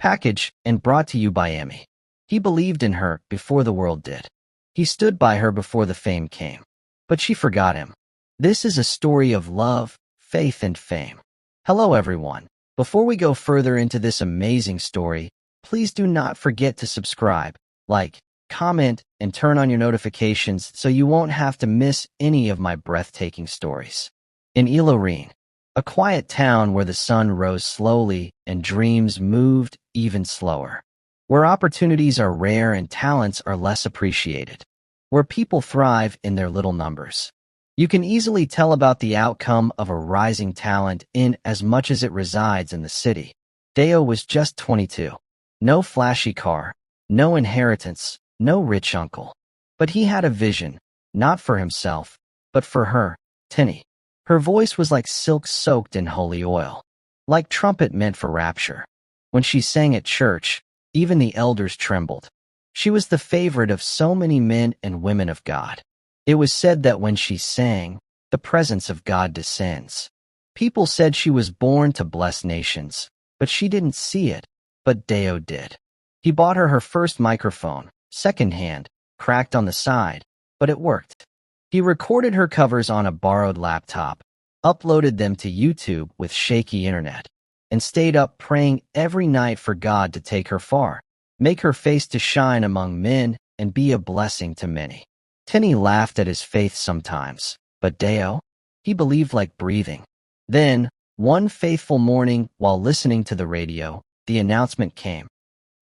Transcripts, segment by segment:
Packaged and brought to you by Emmy. He believed in her before the world did. He stood by her before the fame came. But she forgot him. This is a story of love, faith, and fame. Hello, everyone. Before we go further into this amazing story, please do not forget to subscribe, like, comment, and turn on your notifications so you won't have to miss any of my breathtaking stories. In Ilorin, a quiet town where the sun rose slowly and dreams moved even slower, where opportunities are rare and talents are less appreciated, where people thrive in their little numbers. You can easily tell about the outcome of a rising talent in as much as it resides in the city. Dayo was just 22. No flashy car, no inheritance, no rich uncle. But he had a vision, not for himself, but for her, Teni. Her voice was like silk soaked in holy oil, like trumpet meant for rapture. When she sang at church, even the elders trembled. She was the favorite of so many men and women of God. It was said that when she sang, the presence of God descends. People said she was born to bless nations, but she didn't see it, but Dayo did. He bought her first microphone, secondhand, cracked on the side, but it worked. He recorded her covers on a borrowed laptop, uploaded them to YouTube with shaky internet, and stayed up praying every night for God to take her far, make her face to shine among men, and be a blessing to many. Teni laughed at his faith sometimes, but Dayo, he believed like breathing. Then, one faithful morning, while listening to the radio, the announcement came.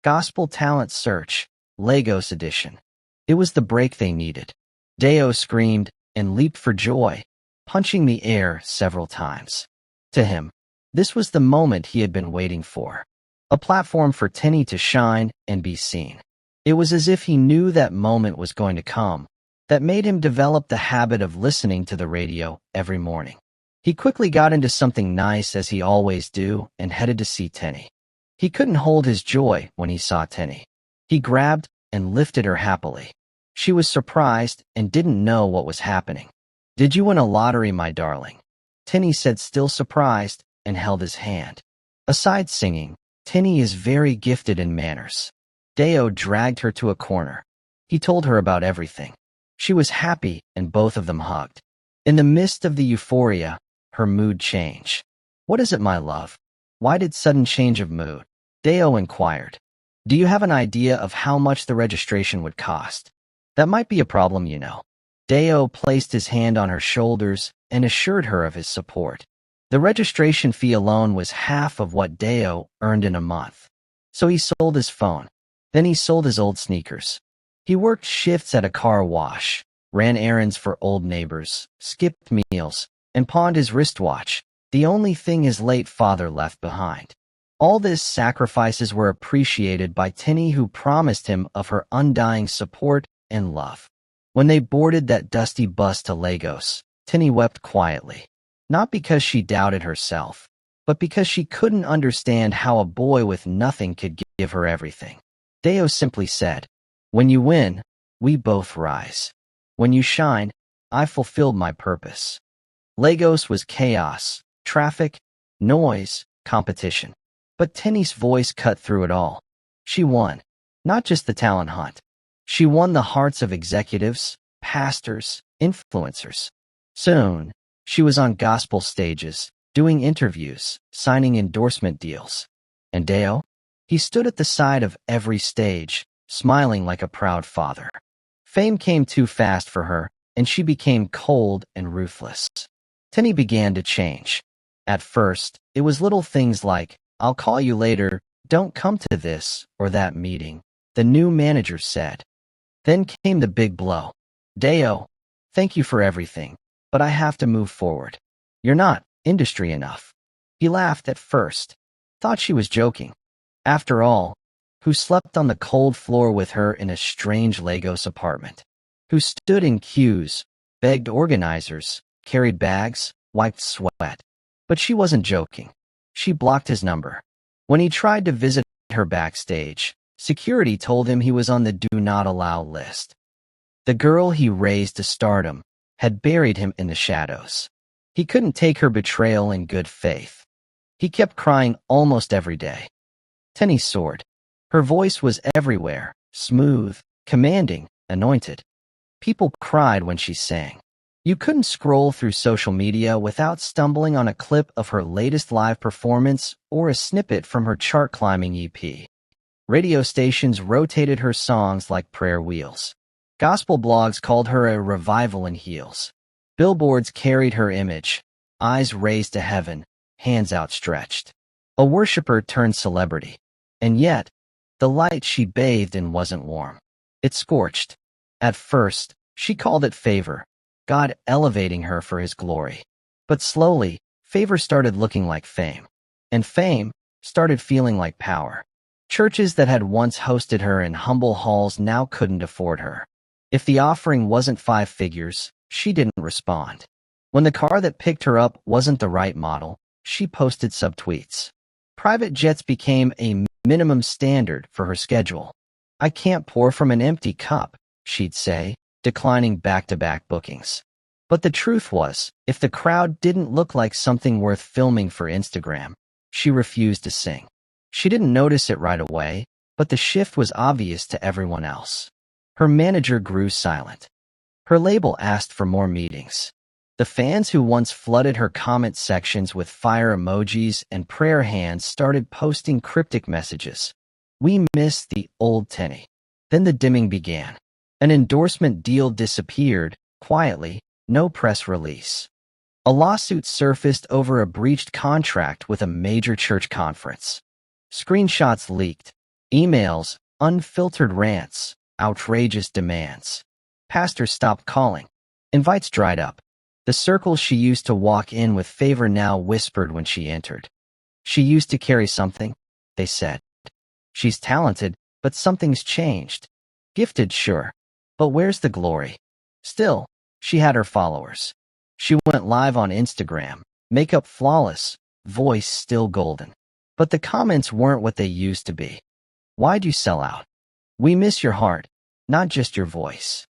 Gospel Talent Search, Lagos Edition. It was the break they needed. Dayo screamed and leaped for joy, punching the air several times. To him, this was the moment he had been waiting for. A platform for Teni to shine and be seen. It was as if he knew that moment was going to come, that made him develop the habit of listening to the radio every morning. He quickly got into something nice as he always do and headed to see Teni. He couldn't hold his joy when he saw Teni. He grabbed and lifted her happily. She was surprised and didn't know what was happening. "Did you win a lottery, my darling?" Teni said, still surprised, and held his hand. Aside singing, Teni is very gifted in manners. Dayo dragged her to a corner. He told her about everything. She was happy, and both of them hugged. In the midst of the euphoria, her mood changed. "What is it, my love? Why did sudden change of mood?" Dayo inquired. "Do you have an idea of how much the registration would cost? That might be a problem, you know." Dayo placed his hand on her shoulders and assured her of his support. The registration fee alone was half of what Dayo earned in a month. So he sold his phone. Then he sold his old sneakers. He worked shifts at a car wash, ran errands for old neighbors, skipped meals, and pawned his wristwatch, the only thing his late father left behind. All these sacrifices were appreciated by Teni, who promised him of her undying support and love. When they boarded that dusty bus to Lagos, Teni wept quietly, not because she doubted herself, but because she couldn't understand how a boy with nothing could give her everything. Dayo simply said, "When you win, we both rise. When you shine, I fulfilled my purpose." Lagos was chaos, traffic, noise, competition. But Teni's voice cut through it all. She won, not just the talent hunt. She won the hearts of executives, pastors, influencers. Soon, she was on gospel stages, doing interviews, signing endorsement deals. And Dayo? He stood at the side of every stage, smiling like a proud father. Fame came too fast for her, and she became cold and ruthless. Teni began to change. At first, it was little things like, "I'll call you later, don't come to this or that meeting," the new manager said. Then came the big blow. "Dayo, thank you for everything, but I have to move forward. You're not industry enough." He laughed at first, thought she was joking. After all, who slept on the cold floor with her in a strange Lagos apartment? Who stood in queues, begged organizers, carried bags, wiped sweat? But she wasn't joking. She blocked his number. When he tried to visit her backstage, security told him he was on the do not allow list. The girl he raised to stardom had buried him in the shadows. He couldn't take her betrayal in good faith. He kept crying almost every day. Teni soared. Her voice was everywhere, smooth, commanding, anointed. People cried when she sang. You couldn't scroll through social media without stumbling on a clip of her latest live performance or a snippet from her chart-climbing EP. Radio stations rotated her songs like prayer wheels. Gospel blogs called her a revival in heels. Billboards carried her image, eyes raised to heaven, hands outstretched. A worshiper turned celebrity. And yet, the light she bathed in wasn't warm. It scorched. At first, she called it favor, God elevating her for his glory. But slowly, favor started looking like fame. And fame started feeling like power. Churches that had once hosted her in humble halls now couldn't afford her. If the offering wasn't 5 figures, she didn't respond. When the car that picked her up wasn't the right model, she posted subtweets. Private jets became a minimum standard for her schedule. I can't pour from an empty cup, she'd say, declining back-to-back bookings. But the truth was, if the crowd didn't look like something worth filming for Instagram, she refused to sing. She didn't notice it right away, but the shift was obvious to everyone else. Her manager grew silent. Her label asked for more meetings. The fans who once flooded her comment sections with fire emojis and prayer hands started posting cryptic messages. We miss the old Teni. Then the dimming began. An endorsement deal disappeared, quietly, no press release. A lawsuit surfaced over a breached contract with a major church conference. Screenshots leaked, emails, unfiltered rants, outrageous demands. Pastors stopped calling. Invites dried up. The circles she used to walk in with favor now whispered when she entered. She used to carry something, they said. She's talented, but something's changed. Gifted, sure. But where's the glory? Still, she had her followers. She went live on Instagram, makeup flawless, voice still golden. But the comments weren't what they used to be. Why'd you sell out? We miss your heart, not just your voice.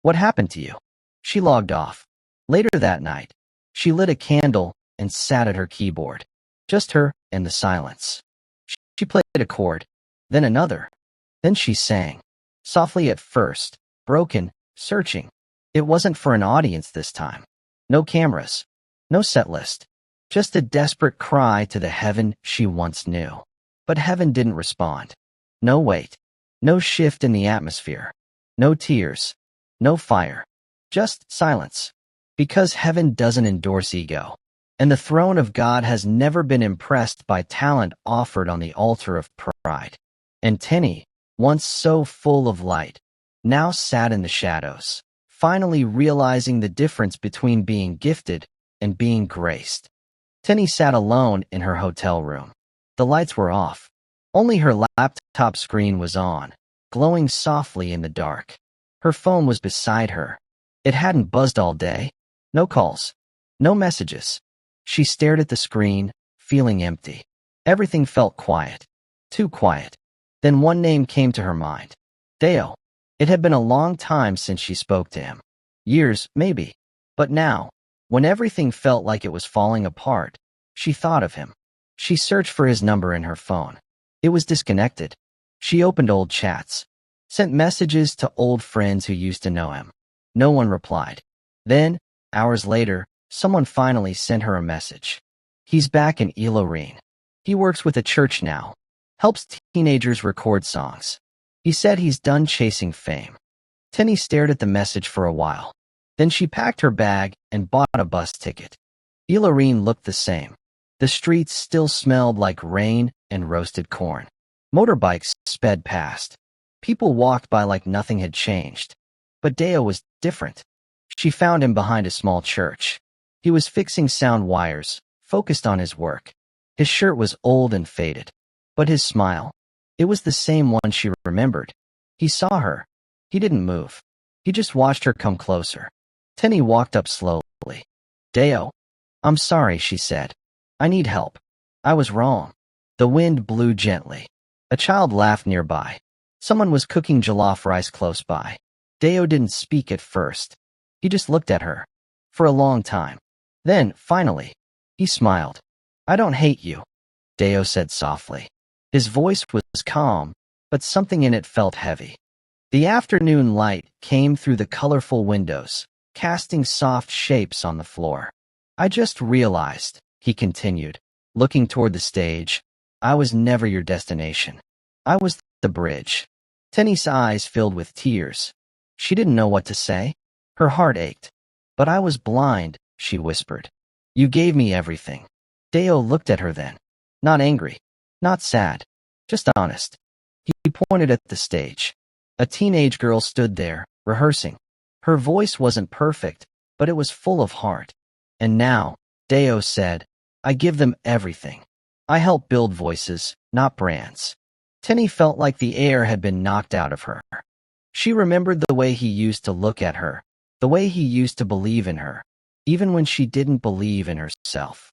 What happened to you? She logged off. Later that night, she lit a candle and sat at her keyboard. Just her and the silence. She played a chord, then another. Then she sang. Softly at first, broken, searching. It wasn't for an audience this time. No cameras. No set list. Just a desperate cry to the heaven she once knew. But heaven didn't respond. No weight. No shift in the atmosphere. No tears. No fire. Just silence. Because heaven doesn't endorse ego. And the throne of God has never been impressed by talent offered on the altar of pride. And Teni, once so full of light, now sat in the shadows, finally realizing the difference between being gifted and being graced. Teni sat alone in her hotel room. The lights were off. Only her laptop screen was on, glowing softly in the dark. Her phone was beside her. It hadn't buzzed all day. No calls. No messages. She stared at the screen, feeling empty. Everything felt quiet. Too quiet. Then one name came to her mind. Dayo. It had been a long time since she spoke to him. Years, maybe. But now, when everything felt like it was falling apart, she thought of him. She searched for his number in her phone. It was disconnected. She opened old chats. Sent messages to old friends who used to know him. No one replied. Then, hours later, someone finally sent her a message. He's back in Ilorin. He works with a church now. Helps teenagers record songs. He said he's done chasing fame. Teni stared at the message for a while. Then she packed her bag and bought a bus ticket. Ilorin looked the same. The streets still smelled like rain and roasted corn. Motorbikes sped past. People walked by like nothing had changed. But Dayo was different. She found him behind a small church. He was fixing sound wires, focused on his work. His shirt was old and faded. But his smile, it was the same one she remembered. He saw her. He didn't move. He just watched her come closer. Teni walked up slowly. Dayo, I'm sorry, she said. I need help. I was wrong. The wind blew gently. A child laughed nearby. Someone was cooking jollof rice close by. Dayo didn't speak at first. He just looked at her. For a long time. Then, finally, he smiled. I don't hate you, Dayo said softly. His voice was calm, but something in it felt heavy. The afternoon light came through the colorful windows, casting soft shapes on the floor. I just realized, he continued, looking toward the stage, I was never your destination. I was the bridge. Teni's eyes filled with tears. She didn't know what to say. Her heart ached. But I was blind, she whispered. You gave me everything. Dayo looked at her then. Not angry. Not sad. Just honest. He pointed at the stage. A teenage girl stood there, rehearsing. Her voice wasn't perfect, but it was full of heart. And now, Dayo said, I give them everything. I help build voices, not brands. Teni felt like the air had been knocked out of her. She remembered the way he used to look at her, the way he used to believe in her, even when she didn't believe in herself.